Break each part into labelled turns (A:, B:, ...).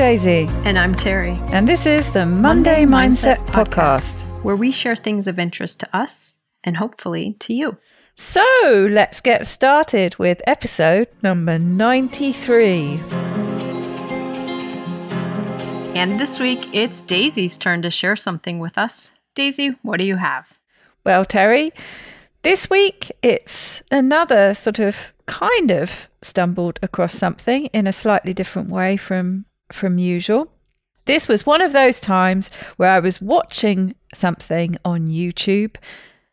A: Daisy.
B: And I'm Terry.
A: And this is the Monday Mindset Podcast,
B: where we share things of interest to us and hopefully to you.
A: So let's get started with episode number 93.
B: And this week, it's Daisy's turn to share something with us. Daisy, what do you have?
A: Well, Terry, this week it's another kind of stumbled across something in a slightly different way from usual. This was one of those times where I was watching something on YouTube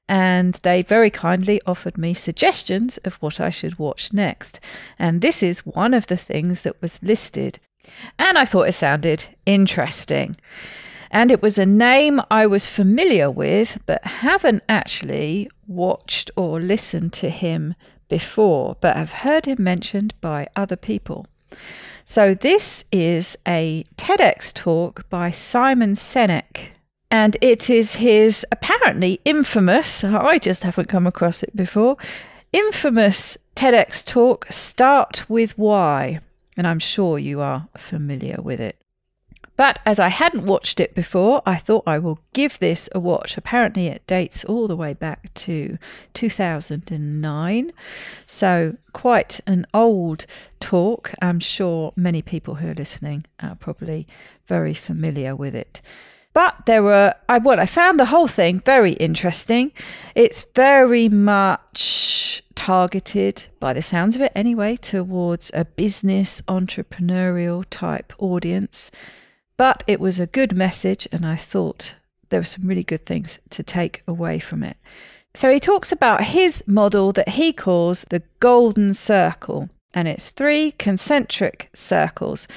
A: and they very kindly offered me suggestions of what I should watch next. And this is one of the things that was listed. And I thought it sounded interesting. And it was a name I was familiar with, but haven't actually watched or listened to him before, but have heard him mentioned by other people. So this is a TEDx talk by Sinek. And it is his apparently infamous, I just haven't come across it before, infamous TEDx talk, Start With Why. And I'm sure you are familiar with it. But as I hadn't watched it before, I thought I will give this a watch. Apparently it dates all the way back to 2009. So quite an old talk. I'm sure many people who are listening are probably very familiar with it. But I found the whole thing very interesting. It's very much targeted, by the sounds of it anyway, towards a business entrepreneurial type audience. But it was a good message, and I thought there were some really good things to take away from it. So he talks about his model that he calls the golden circle, and it's 3 concentric circles.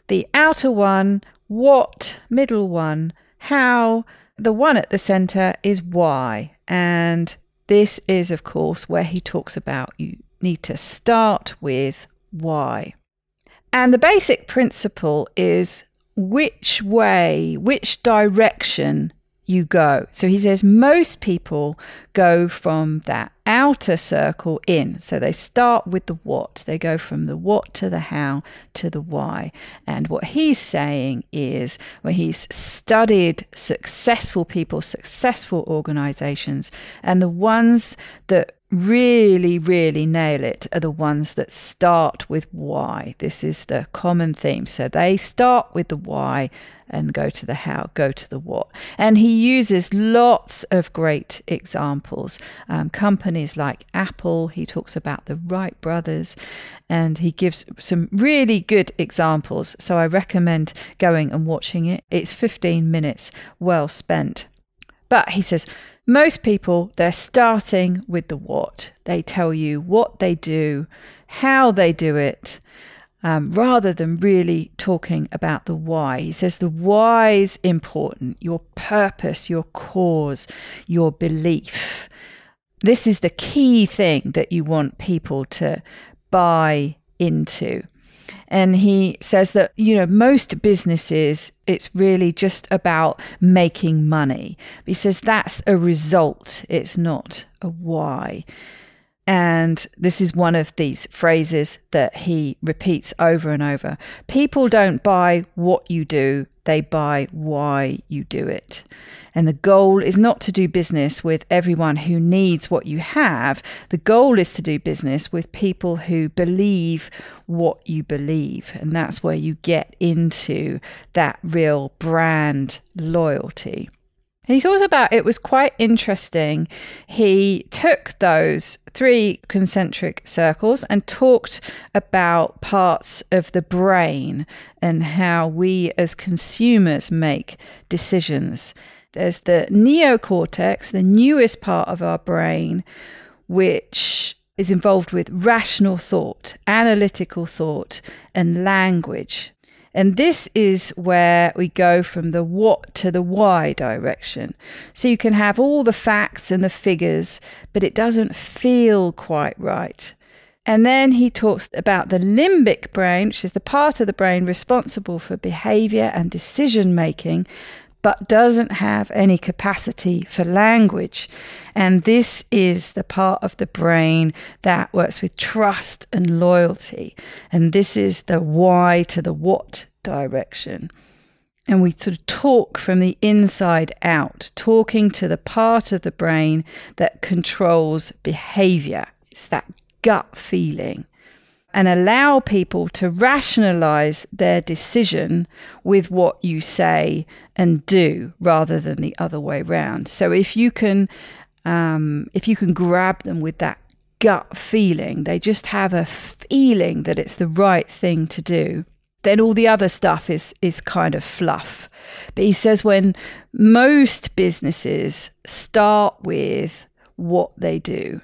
A: The outer one, what, middle one, how, the one at the center is why. And this is, of course, where he talks about you need to start with why. And the basic principle is which way, which direction you go. So he says most people go from that outer circle in. So they start with the what. They go from the what to the how to the why. And what he's saying is when he's studied successful people, successful organizations, and the ones that really, really nail it are the ones that start with why. This is the common theme. So they start with the why and go to the how, go to the what. And he uses lots of great examples. Companies like Apple, he talks about the Wright brothers, and he gives some really good examples. So I recommend going and watching it. It's 15 minutes well spent. But he says, most people, they're starting with the what. They tell you what they do, how they do it, rather than really talking about the why. He says the why is important, your purpose, your cause, your belief. This is the key thing that you want people to buy into. And he says that, most businesses, it's really just about making money. He says that's a result. It's not a why. And this is one of these phrases that he repeats over and over. People don't buy what you do. They buy why you do it. And the goal is not to do business with everyone who needs what you have. The goal is to do business with people who believe what you believe. And that's where you get into that real brand loyalty. And he talks about, it was quite interesting. He took those 3 concentric circles and talked about parts of the brain and how we as consumers make decisions. There's the neocortex, the newest part of our brain, which is involved with rational thought, analytical thought, and language. And this is where we go from the what to the why direction. So you can have all the facts and the figures, but it doesn't feel quite right. And then he talks about the limbic brain, which is the part of the brain responsible for behavior and decision making, but doesn't have any capacity for language. And this is the part of the brain that works with trust and loyalty. And this is the why to the what direction. And we sort of talk from the inside out, talking to the part of the brain that controls behavior. It's that gut feeling. And allow people to rationalize their decision with what you say and do rather than the other way around. So if you can grab them with that gut feeling, they just have a feeling that it's the right thing to do, then all the other stuff is kind of fluff. But he says when most businesses start with what they do.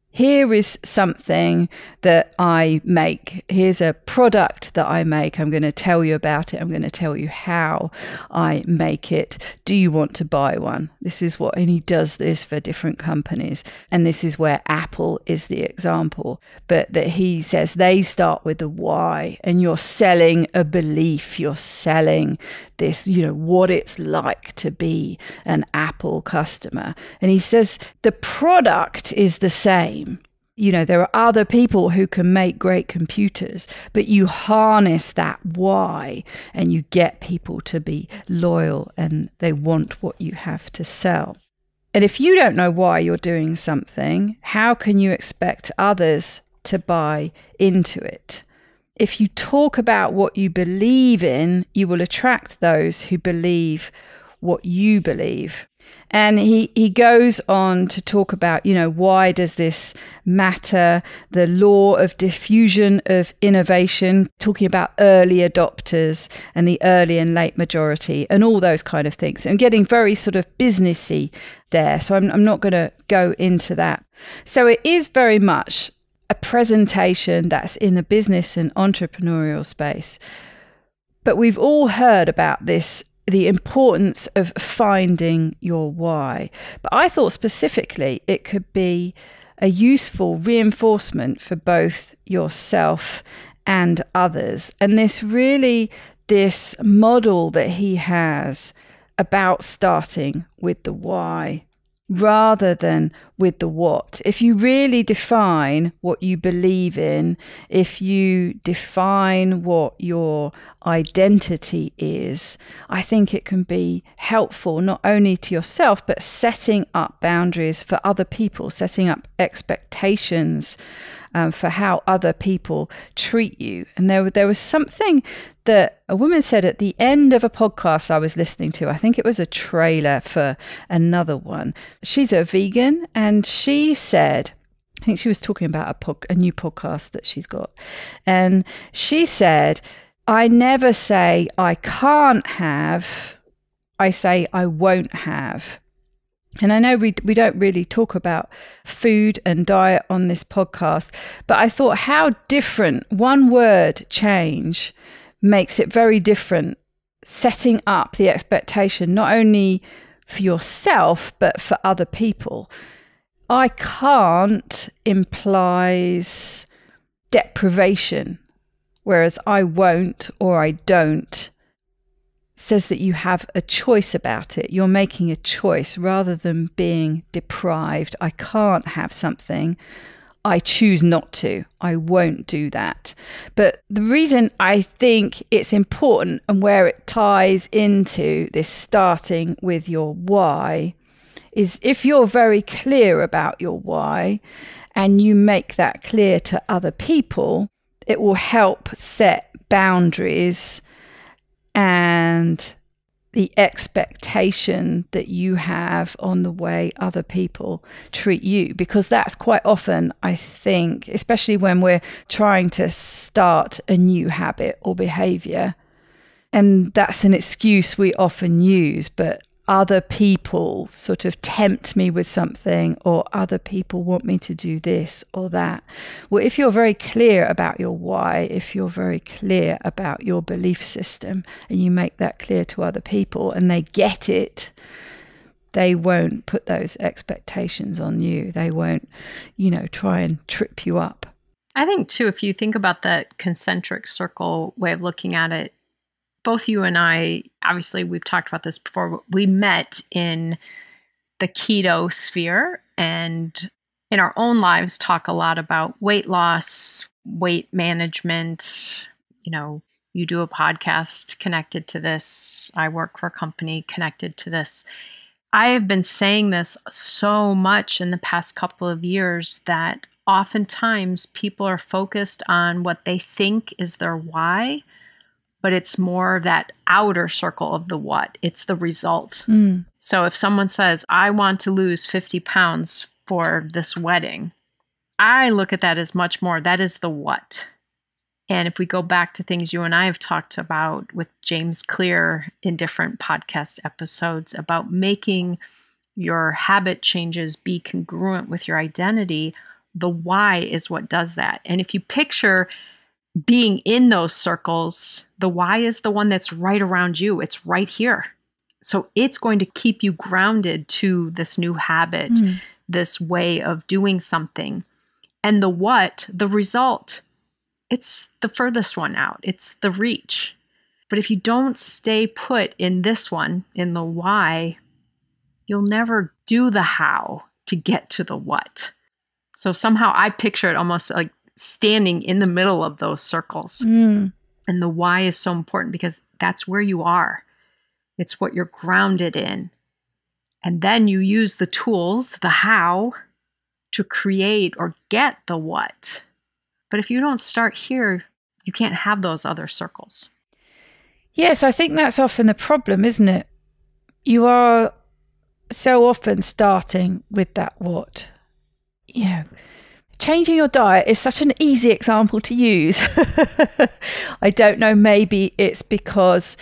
A: Here is something that I make. Here's a product that I make. I'm going to tell you about it. I'm going to tell you how I make it. Do you want to buy one? This is what, and he does this for different companies. And this is where Apple is the example. But that he says they start with the why, and you're selling a belief. You're selling this, what it's like to be an Apple customer. And he says the product is the same. There are other people who can make great computers, but you harness that why and you get people to be loyal and they want what you have to sell. And if you don't know why you're doing something, how can you expect others to buy into it? If you talk about what you believe in, you will attract those who believe what you believe. And he goes on to talk about, why does this matter? The law of diffusion of innovation, talking about early adopters and the early and late majority and all those kind of things, and getting very sort of businessy there. So I'm not going to go into that. So it is very much a presentation that's in the business and entrepreneurial space. But we've all heard about this, the importance of finding your why. But I thought specifically it could be a useful reinforcement for both yourself and others. And this model that he has about starting with the why rather than with the what. If you really define what you believe in, if you define what your identity is, I think it can be helpful not only to yourself, but setting up boundaries for other people, setting up expectations for how other people treat you. And there was something that a woman said at the end of a podcast I was listening to. I think it was a trailer for another one. She's a vegan, and she said, I think she was talking about a new podcast that she's got. And she said, I never say I can't have, I say I won't have. And I know we don't really talk about food and diet on this podcast, but I thought how different one word change makes it very different, setting up the expectation not only for yourself, but for other people. I can't implies deprivation, whereas I won't or I don't says that you have a choice about it. You're making a choice rather than being deprived. I can't have something. I choose not to. I won't do that. But the reason I think it's important and where it ties into this starting with your why is if you're very clear about your why and you make that clear to other people, it will help set boundaries and the expectation that you have on the way other people treat you. Because that's quite often, I think, especially when we're trying to start a new habit or behavior, and that's an excuse we often use, but other people sort of tempt me with something, or other people want me to do this or that. Well, if you're very clear about your why, if you're very clear about your belief system, and you make that clear to other people and they get it, they won't put those expectations on you. They won't, try and trip you up.
B: I think too, if you think about that concentric circle way of looking at it, both you and I, obviously we've talked about this before, we met in the keto sphere and in our own lives talk a lot about weight loss, weight management. You You do a podcast connected to this. I work for a company connected to this. I have been saying this so much in the past couple of years that oftentimes people are focused on what they think is their why, but it's more that outer circle of the what. It's the result. So if someone says, I want to lose 50 pounds for this wedding, I look at that as much more, that is the what. And if we go back to things you and I have talked about with James Clear in different podcast episodes about making your habit changes be congruent with your identity, the why is what does that. And if you picture being in those circles, the why is the one that's right around you. It's right here. So it's going to keep you grounded to this new habit, this way of doing something. And the what, the result, it's the furthest one out. It's the reach. But if you don't stay put in this one, in the why, you'll never do the how to get to the what. So somehow I picture it almost like standing in the middle of those circles. And the why is so important because that's where you are. It's what you're grounded in. And then you use the tools, the how, to create or get the what. But if you don't start here, you can't have those other circles.
A: Yes, I think that's often the problem, isn't it? You are so often starting with that what. You know, changing your diet is such an easy example to use. I don't know, maybe it's because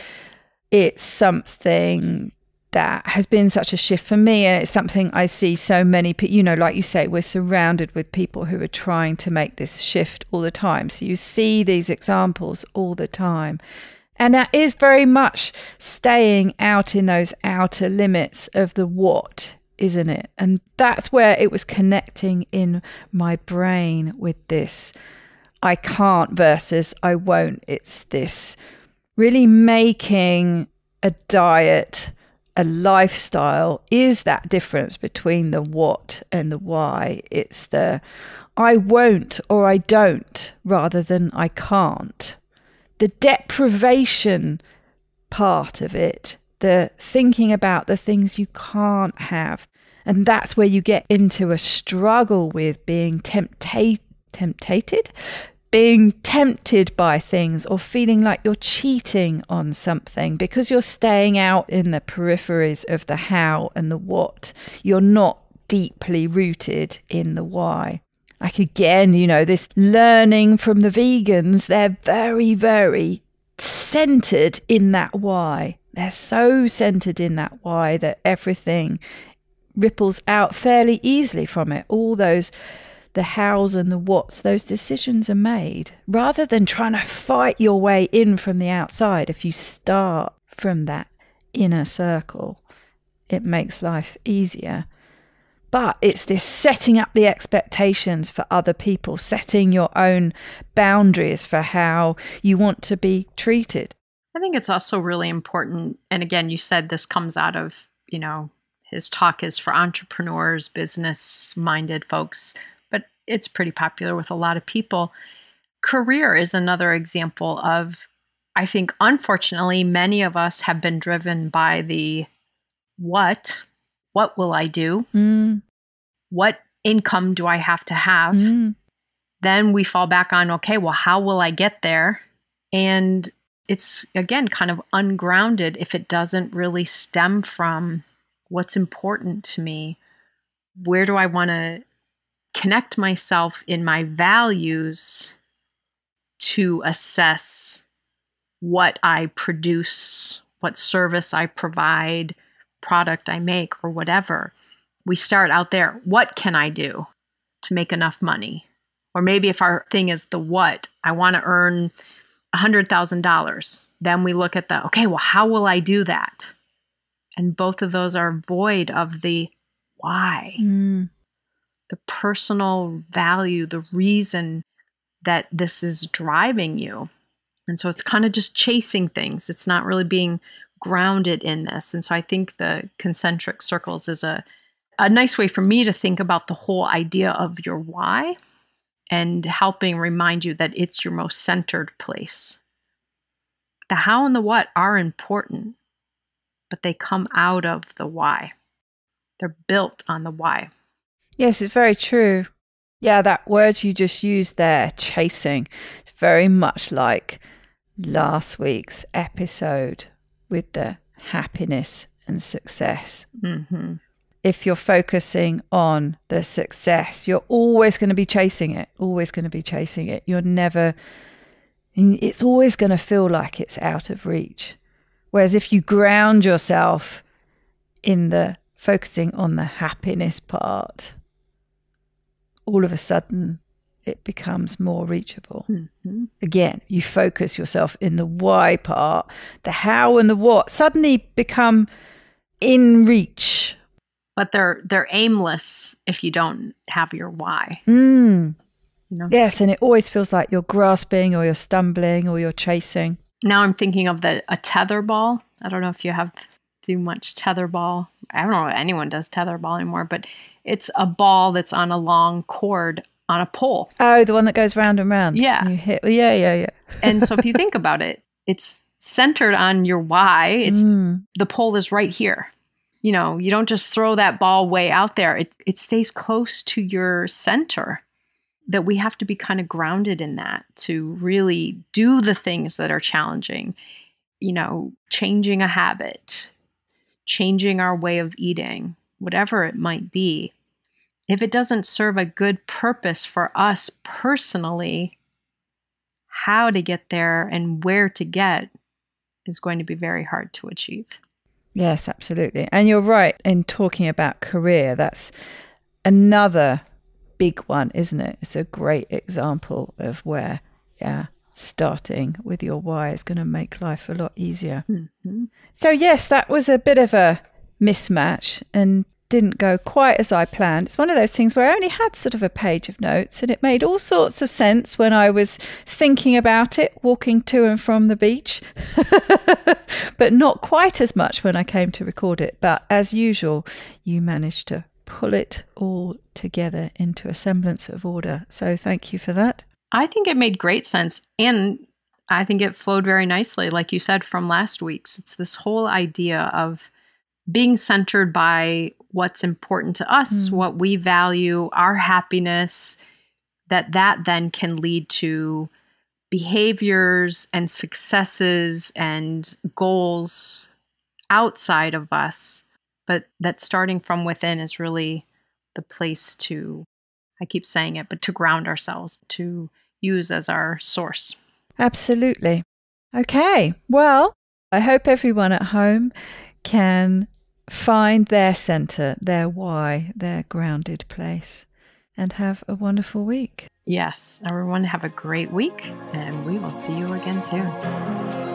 A: it's something that has been such a shift for me, and it's something I see so many people, you know, like you say, we're surrounded with people who are trying to make this shift all the time. So you see these examples all the time. And that is very much staying out in those outer limits of the what, isn't it? And that's where it was connecting in my brain with this I can't versus I won't. It's this really making a diet, a lifestyle, is that difference between the what and the why. It's the I won't or I don't rather than I can't. The deprivation part of it, the thinking about the things you can't have. And that's where you get into a struggle with being tempted, being tempted by things or feeling like you're cheating on something because you're staying out in the peripheries of the how and the what. You're not deeply rooted in the why. Like again, you know, this learning from the vegans, they're very, very centered in that why. They're so centered in that why that everything ripples out fairly easily from it. All those, the hows and the whats, those decisions are made rather than trying to fight your way in from the outside. If you start from that inner circle, it makes life easier. But it's this setting up the expectations for other people, setting your own boundaries for how you want to be treated.
B: I think it's also really important. And again, you said this comes out of, you know, his talk is for entrepreneurs, business-minded folks, but it's pretty popular with a lot of people. Career is another example of, I think, unfortunately, many of us have been driven by the what will I do? What income do I have to have? Then we fall back on, okay, well, how will I get there? And it's, again, kind of ungrounded if it doesn't really stem from what's important to me. Where do I want to connect myself in my values to assess what I produce, what service I provide, product I make, or whatever. We start out there. What can I do to make enough money? Or maybe if our thing is the what, I want to earn $100,000. Then we look at the, okay, well, how will I do that? And both of those are void of the why, the personal value, the reason that this is driving you. And so it's kind of just chasing things. It's not really being grounded in this. And so I think the concentric circles is a nice way for me to think about the whole idea of your why and helping remind you that it's your most centered place. The how and the what are important, but they come out of the why. They're built on the why.
A: Yes, it's very true. Yeah, that word you just used there, chasing, it's very much like last week's episode with the happiness and success.
B: Mm-hmm.
A: If you're focusing on the success, you're always going to be chasing it, always going to be chasing it. It's always going to feel like it's out of reach. Whereas if you ground yourself in the focusing on the happiness part, all of a sudden it becomes more reachable.
B: Mm-hmm.
A: Again, you focus yourself in the why part, the how and the what suddenly become in reach.
B: But they're aimless if you don't have your why.
A: Yes, and it always feels like you're grasping or you're stumbling or you're chasing.
B: Now I'm thinking of a tether ball. I don't know if you do much tether ball. I don't know if anyone does tether ball anymore, but it's a ball that's on a long cord on a pole.
A: Oh, the one that goes round and round.
B: Yeah.
A: And you hit. Yeah.
B: And so if you think about it, it's centered on your why. The pole is right here. You don't just throw that ball way out there. It stays close to your center. That we have to be kind of grounded in that to really do the things that are challenging. Changing a habit, changing our way of eating, whatever it might be. If it doesn't serve a good purpose for us personally, how to get there and where to get is going to be very hard to achieve.
A: Yes, absolutely. And you're right in talking about career. That's another big one, isn't it? It's a great example of where, starting with your why is going to make life a lot easier.
B: Mm-hmm.
A: So yes, that was a bit of a mismatch and didn't go quite as I planned. It's one of those things where I only had sort of a page of notes and it made all sorts of sense when I was thinking about it, walking to and from the beach, but not quite as much when I came to record it. But as usual, you managed to pull it all together into a semblance of order. So thank you for that.
B: I think it made great sense. And I think it flowed very nicely, like you said, from last week's. It's this whole idea of being centered by what's important to us, what we value, our happiness, that then can lead to behaviors and successes and goals outside of us. But that starting from within is really the place to, I keep saying it, but to ground ourselves, to use as our source.
A: Absolutely. Okay. Well, I hope everyone at home can find their center, their why, their grounded place, and have a wonderful week.
B: Yes, everyone have a great week, and we will see you again soon.